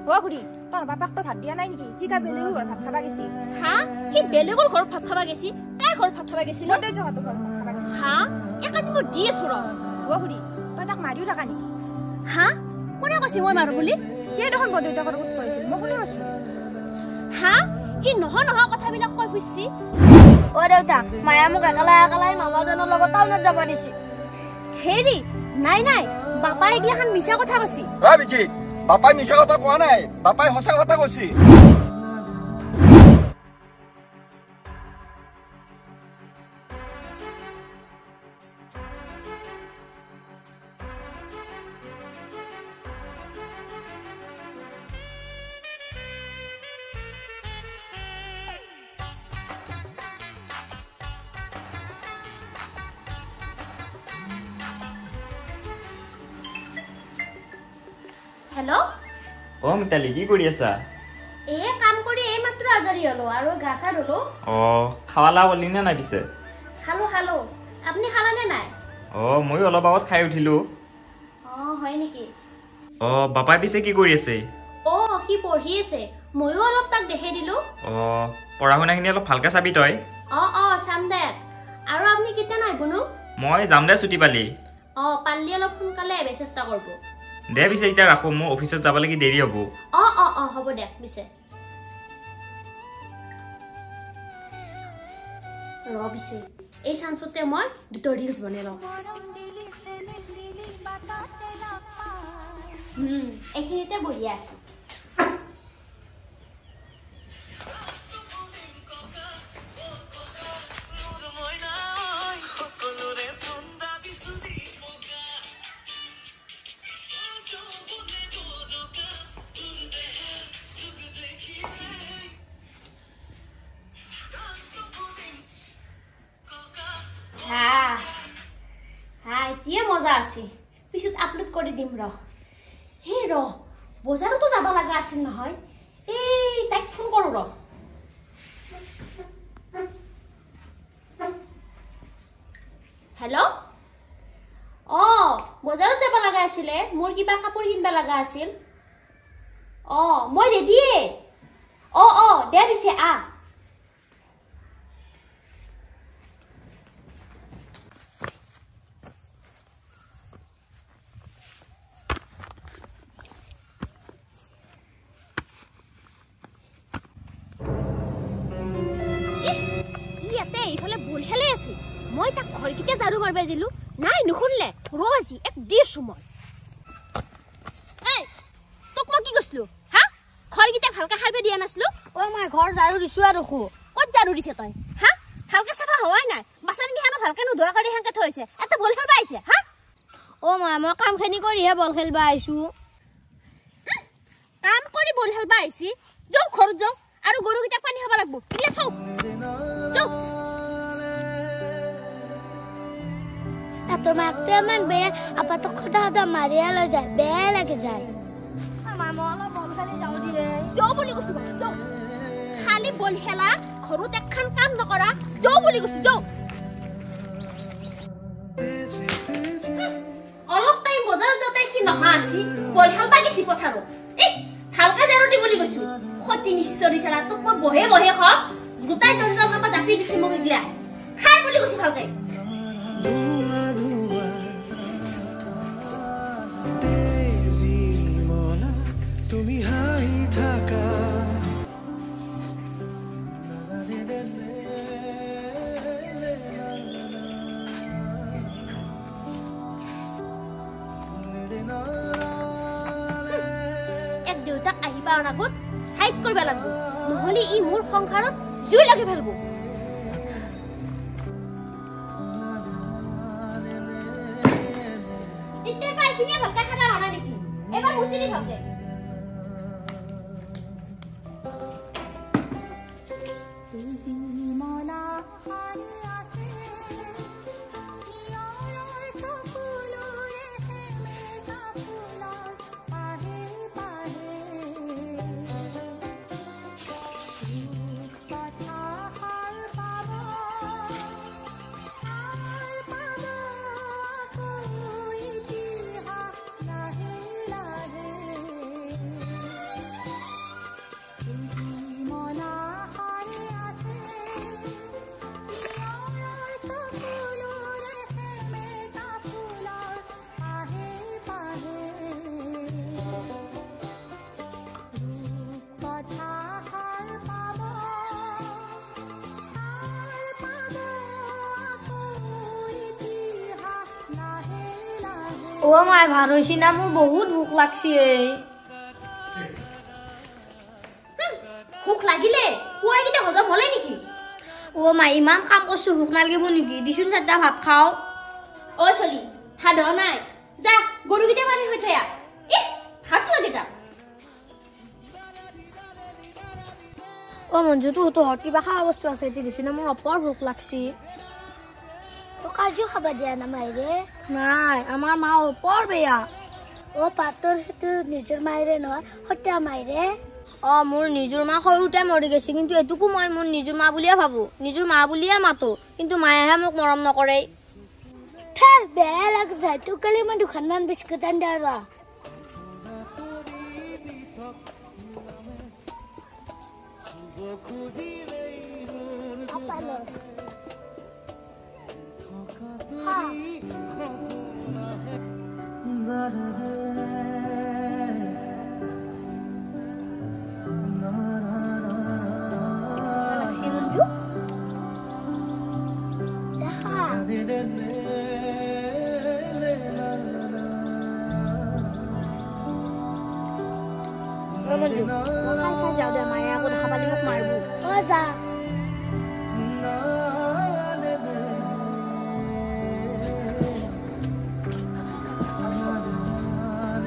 ও খুড়ী তোৰ বাপাক তো ভাত দিয়া নাই নেকি হিকা বেলেগৰ ঘৰত ভাত খাবা গেছি হা হি বেলেগৰ ঘৰত ভাত খাবা গেছি তাৰ ঘৰত ভাত খাবা গেছি মতে জহাটো ঘৰত ভাত খাবা গেছি হা একাজি মই দি আছো ৰ ও খুড়ী তই তাক মাৰিও থাকা নেকি হা কোনে কৈছে মই মাৰো বুলি সেই দেখোন বৰদেউতাকৰ লগত কৈছিল মই শুনি আছো হা হি নহয় কথাবিলাক কৈ ফুৰিছি ও দেউতা মায়া মোক একালাই মামাজনৰ লগত টাউনত যাব দিছি হেৰি নাই বাপাই এগিলাখান মিছা কথা কৈছি বিজি বাপাই মিছা কথা কোৱা নাই বাপাই সঁচা কথা কৈছি হেল্ল' ও মিতালি কি কৰি আছা কাম কৰি এই মাত্ৰ আজৰি হলো আৰু গাছা ধলো খাৱালা বলি নে নাই পিছে খালো আপুনি খালানে নাই ময়ো অলপ আগত খাই উঠিলো হয় নেকি বাপাই পিছে কি কৰি আছে সি পঢ়ি আছে ময়ো অলপ তাক দেখাই দিলো পঢ়া শুনাখিনি অলপ ভালকে চাবি তই চাম দে আৰু আপুনি কেতিয়া নাই বনো মই যাম দে ছুটি পালি পালি অলপ সোনকালে আহিব চেষ্টা কৰিব দে পিছে এতিয়া ৰাখো মোৰ অফিচত যাব লাগি দেৰি হ'ব হ'ব দে পিছে পিছে এই চান্সতে মই দুটা ৰিলছ বনাই লওঁ এইখিনিতে বহি আছে এতিয়া মজা আছে পিছত আপলোড কৰি দিম বজাৰতো যাব লগা আছিল নহয় তাইক ফোন কৰো হেল্ল' বজাৰত যাব লগা আছিলে মোৰ কিবা কাপোৰ কিনবা লগা আছিল মই ৰেডিয়ে দে পিছে মই তাক ঘৰকিতে জাৰু মাৰবাই দিলো নাই নুশুনলে ৰজি এক দিছো মই তোক মই কি কৈছিলো ঘৰকিতে ভালকে খাইবে দিয়া নাছিলো মই ঘৰ জাৰু দিছো আৰু ক'ত জাৰু দিছে তই ভালকে চাফা হোৱাই নাই বাচন গিহানো ভালকে নোধোৱা কৰি হেনকে থৈছে এটা বল খেলবা আহিছে মই কামখিনি কৰিহে বল খেলবা আহিছো কাম কৰি বল খেলবা আহিছি যাও ঘৰত যাও আৰু গৰুকেইটা পানী খাব লাগব এতিয়া থৌ যাও তোর মাকতে আমার বেয়া আপাতত খটা মারিয়া লৈ যায় বেয়া লাগে যায় যাও বুলি কৈছো যাও খালি বল খেলা ঘৰত এখন কাম নকৰা যাও বুলি কৈছো যাও অলপ টাইম বজাৰ যাওঁতে কি নহা আছি বল খেলবা গেছি পথাৰত ভালকে জাৰু দি বুলি কৈছো সতি নিশ্চৰি চালা তোক মই বহে খ গোটাই জঞ্জাল খাবা জাপি দিছি মোক এগিলা খাই বুলি কৈছো ভালকে তুমি হাই থাকা এক দেউতাক আহিবা আগত সাইড কৰিব লাগিব নহলে ই মোৰ সংসাৰত জুই লাগি ফেলব ইতে পাই কিনে ভালকে খানা হনা নেকি এবাৰ মুছিলি ভালকে ও মাই ভাত হইছি না মোৰ বহুত ভোক লাগছি ভোক লাগিলে কুৱাৰ কিটা হজম হলে নেকি ও মাই ইমান কাম কৰছো ভোক নালাগিব নেকি দিছুন চাটা ভাত খাও ঐ চলি হাদৰ নাই যা গৰুকেইটা মাৰি হৈ থয়া ভাত লাগে তা ও মঞ্জু তো হট কিবা খাওয়া বস্তু আছে এটি দিছুন মোৰ অপৰ ভোক লাগছি তো কাজিও খাবা দিয়া না মাইৰে নাই আমাৰ মা অপৰ বেয়া ও পাতৰ হেতু নিজৰ মাইৰে নহয় হত্যা মাইৰে মোৰ নিজৰ মা সৰুতে মৰি গৈছে কিন্তু এটুকু মই মোৰ নিজৰ মা বুলিয়ে ভাবো নিজৰ মা বুলিয়ে মাতো কিন্তু মায়েহে মোক মৰম নকৰে থে বেয়া লাগ যায় তো কালি মই দুখানমান বিস্কুট আন দিয়া আপালো যাওঁ দে মায়ে আকৌ দেখা পালি মোক মাৰিব যা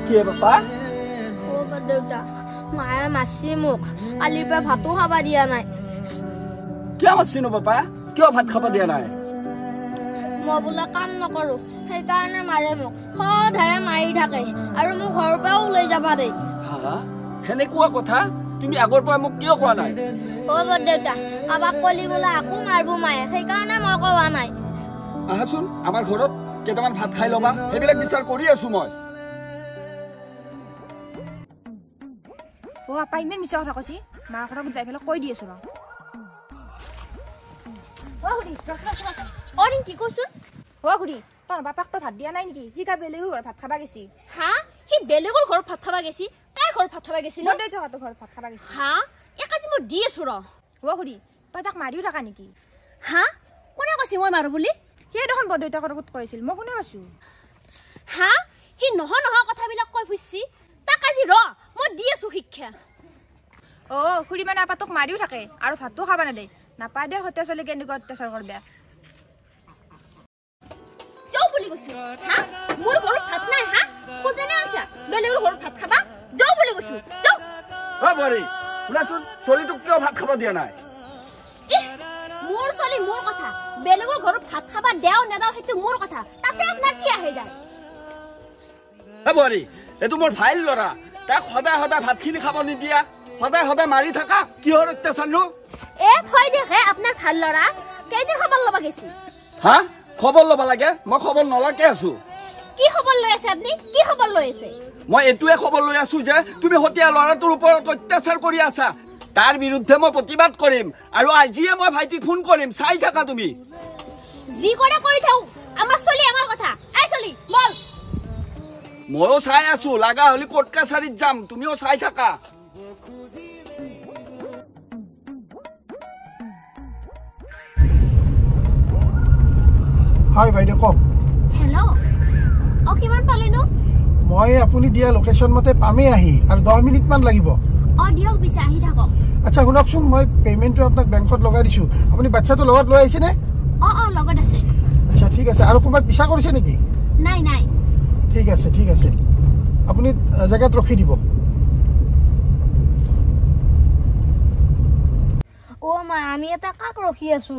কি বাপা দেউতা মায়ে মাছি মোক কালিৰ পৰা ভাতো খাবা দিয়া নাই কিয় মাছিনো বাপা কিয় ভাত খাব দিয়া নাই মই বোলে কাম নকৰো সেইকাৰণে মাৰে মোক সদায় মাৰি থাকে আৰু মোক ঘৰৰ পৰাও ওলাই যাবা দেই সেনেকুৱা কথা তুমি আগৰ পৰা মোক কিয় কোৱা নাই দেউতা কাবাক কলি বোলে আকৌ মাৰিব মায়ে সেইকাৰণে মই কোৱা নাই আহাচোন আমাৰ ঘৰত কেইটামান ভাত খাই ল'বা সেইবিলাক বিচাৰ কৰি আছো মই আপা ইমান মিছা কথা কৈছি মাৰ ঘৰত যাই পেলাই কৈ দি আছো কি কৈছোন খুৰী তোৰ বাপাক তো ভাত দিয়া নাই নেকি সি কা বেলেগৰ ঘৰত ভাত খাবা গেছি সি বেলেগৰ ঘৰত ভাত খাবা গেছি তাৰ ঘৰত ভাত খাবা গেছি মই দেউতা ঘৰত ভাত খাবা গেছি একাজি মই দি আছো খুৰী তই তাক মাৰিও থাকা নেকি কোনে কৈছে মই মাৰো বুলি সেই দেখোন দেউতাক লগত কৈছিল মই কোনে পাইছো সি নহয় কথাবিলাক কৈ ফুৰিছি তাক আজি মই দি আছো শিক্ষা খুৰী মানে আপা তোক মাৰিও থাকে আৰু ভাতো খাবা নেদে নাপায় দে সতে চলি কেনেকুৱা অত্যাচাৰ কৰবে যাও বুলি কৈছো মোৰ ঘৰত ভাত নাই খুজেনে আছা বেলেগৰ ঘৰত ভাত খাবা যাও বুলি কৈছো যাও বাবাৰি শুনাচোন চলিটোক কিয় ভাত খাব দিয়া নাই মোৰ চলি মোৰ কথা বেলেগৰ ঘৰত ভাত খাবা দেও নেদাও সেইটো মোৰ কথা তাতে আপোনাৰ কি আহে যায় বাবাৰি এটো মোৰ ভাইল লৰা তাক সদায় ভাতখিনি খাব নিদিয়া সদায় মাৰি থাকা কিহৰ অত্যাচাৰ নো থৈ দেখে আপোনাৰ ভাল লৰা কেইদিন খবৰ ল'বা গেছি খবৰ ল'ব লাগে মই খবৰ নলাকে আছো কি খবৰ লৈ আছে আপুনি কি খবৰ লৈ আছে মই এটোৱে খবৰ লৈ আছো যে তুমি হতিয়া লৰাটোৰ ওপৰত অত্যাচাৰ কৰি আছা তাৰ বিৰুদ্ধে মই প্ৰতিবাদ কৰিম আৰু আজিয়ে মই ভাইটিক ফোন কৰিম চাই থাকা তুমি যি কৰে কৰি থাও আমাৰ চলি আমাৰ কথা আই চলি বল ময়ো চাই আছো লাগা হলি কোৰ্ট কাছাৰীত যাম তুমিও চাই থাকা হাই বাইদেউ কওক হেল্ল' কিমান পালেনো মই আপুনি দিয়া লোকেশ্যন মতে পামেই আহি আৰু 10 মিনিটমান লাগিব দিয়ক পিছে আহি থাকক আচ্ছা শুনকচোন মই পেমেণ্টটো আপোনাক বেংকত লগাই দিছোঁ আপুনি বাচ্চাটো লগত লৈ আহিছেনে লগত আছে আচ্ছা ঠিক আছে আৰু কোনোবাই পিছা কৰিছে নেকি নাই ঠিক আছে আপুনি জেগাত ৰখি দিব মা আমি এটা কাক ৰখি আছো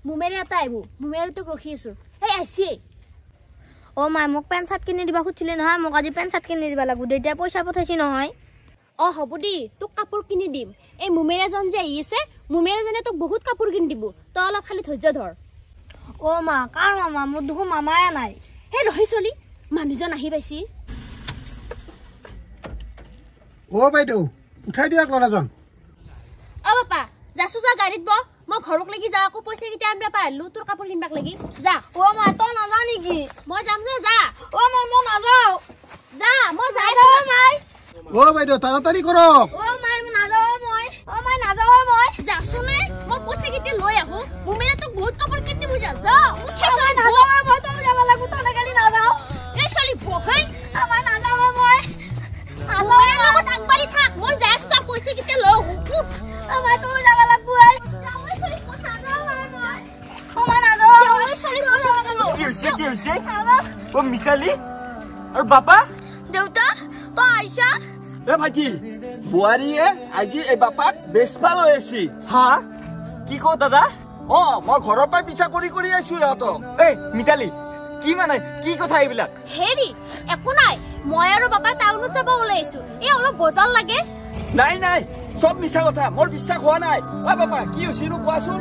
মুমেৰে এটা আহিব মুমেৰে তোক ৰখি আছো আহিছে মাই মোক পেণ্ট চাৰ্ট কিনি দিবা খুজিছিলে নহয় মোক আজি পেণ্ট চাৰ্ট কিনি দিবা লাগিব দেউতাই পইচা পঠাইছি নহয় হ'ব দি তোক কাপোৰ কিনি দিম এই মুমেৰাজন যে আহি আছে মুমেৰাজনে তোক বহুত কাপোৰ কিনি দিব তই অলপ খালি ধৈৰ্য ধৰ মা কাৰ মামা মোৰ দেখোন মামায়ে নাই ৰহি চলি মানুহজন আহি পাইছি বাইদেউ উঠাই দিয়ক ল'ৰাজন বাপা যাছো যা গাড়ীত ব মই ঘৰক লাগি যা আকৌ পইচা কেইটা আনবা পাহৰিলো তোৰ কাপোৰ কিনবাক লাগি যা মা তই নাযা নেকি মই যাম যে যা মই নাযাও যা মই যাই মাই বাইদেউ তাড়াতাড়ি কৰক মাই নাযাও মই নাযাও মই যাছো নে মই পইচা কেইটা লৈ আহো মুমেৰে তোক বহুত কাপোৰ কিনি দিব যা উঠি মই নাযাও মই তই যাব লাগিব তই গালি নাযাও কৈছে কিতে ল আমাৰ তো যাব লাগব জামাই শৰীফ কথা যাও মই আমাৰ নাযাও জামাই শৰীফ কথা ল কি হৈছে ও মিকালি আৰু বাপা দেউতা তো আইছা এ ভাইটি বুৱাৰীয়ে আজি এই বাপাক বেছপা লৈ আহিছি হা কি কও দাদা অ মই ঘৰৰ পৰা পিছা কৰি আছো ইহঁতক এই মিতালি কি মানে কি কথা এইবিলাক হেৰি একো নাই মই আৰু বাবা টাউনত যাব ওলাইছো এই অলপ বজাৰ লাগে নাই সব মিছা কথা মোৰ বিশ্বাস হোৱা নাই অ বাবা কি হৈছিনো কোৱাচোন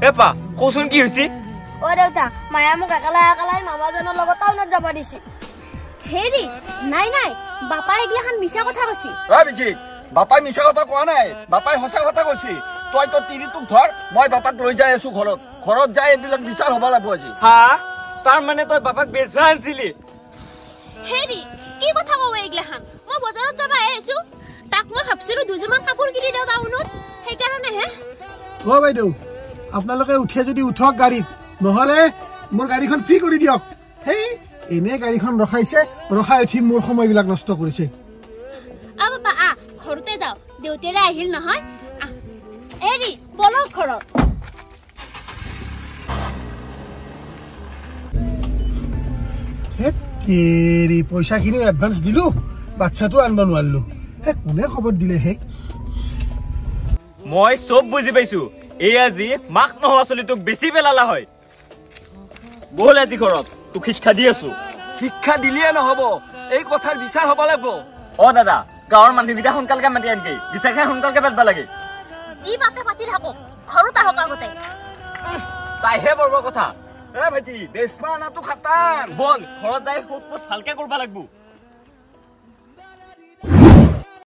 এপা কোচোন কি হৈছে ও দেউতা মায়া মোক একালাই মামাজনৰ লগত টাউনত যাব দিছি হেৰি নাই বাবা এগলাখান মিছা কথা কৈছি অ বিজিত বাপাই মিছা কথা কোৱা নাই বাপাই সঁচা কথা কৈছি তই তো তিৰিটোক ধৰ মই বাপাক লৈ যাই আছো ঘৰত যাই এইবিলাক বিচাৰ হ'ব লাগিব আজি হা তাৰ মানে তই বাপাক বেছবা আনছিলি হেৰি কি কথা কও এগলাখান মই বজাৰত যাব আইছো তাক মই ভাবছিলো দুজনমান কাপোৰ কিনি দিও টাউনত সেইকাৰণে হে অ বাইদেউ আপোনালোকে উঠে যদি উঠক গাড়ীত নহলে মোৰ গাড়ীখন ফ্ৰী কৰি দিয়ক হেই এনে গাড়ীখন ৰখাইছে ৰখাই উঠি মোৰ সময়বিলাক নষ্ট কৰিছে আ বাবা আ ঘৰতে যাও দেউতাৰে আহিল নহয় এৰি বলক ঘৰত তেৰি পইচাখিনি এডভান্স দিলো বাচ্চাটো আনব নোৱাৰিলো হে কোনে খবৰ দিলে হে মই সব বুজি পাইছো এই আজি মাক নহোৱা চলিটোক বেছি পেলালা হয় বল আজি ঘৰত তোক শিক্ষা দি আছো শিক্ষা দিলিয়ে নহব এই কথাৰ বিচাৰ হ'ব লাগিব অ দাদা গাঁৱৰ মানুহকেইটা সোনকালকে মাতি আনকি বিচাৰকে সোনকালকে পাতিব লাগে যি বাতে পাতি থাকো ঘৰত আহক আগতে তাইহে বৰবৰ কথা এ ভাইটি বেছপা আনাটো খাটাং বল ঘৰত যাই সোধ পোছ ভালকে কৰিব লাগিব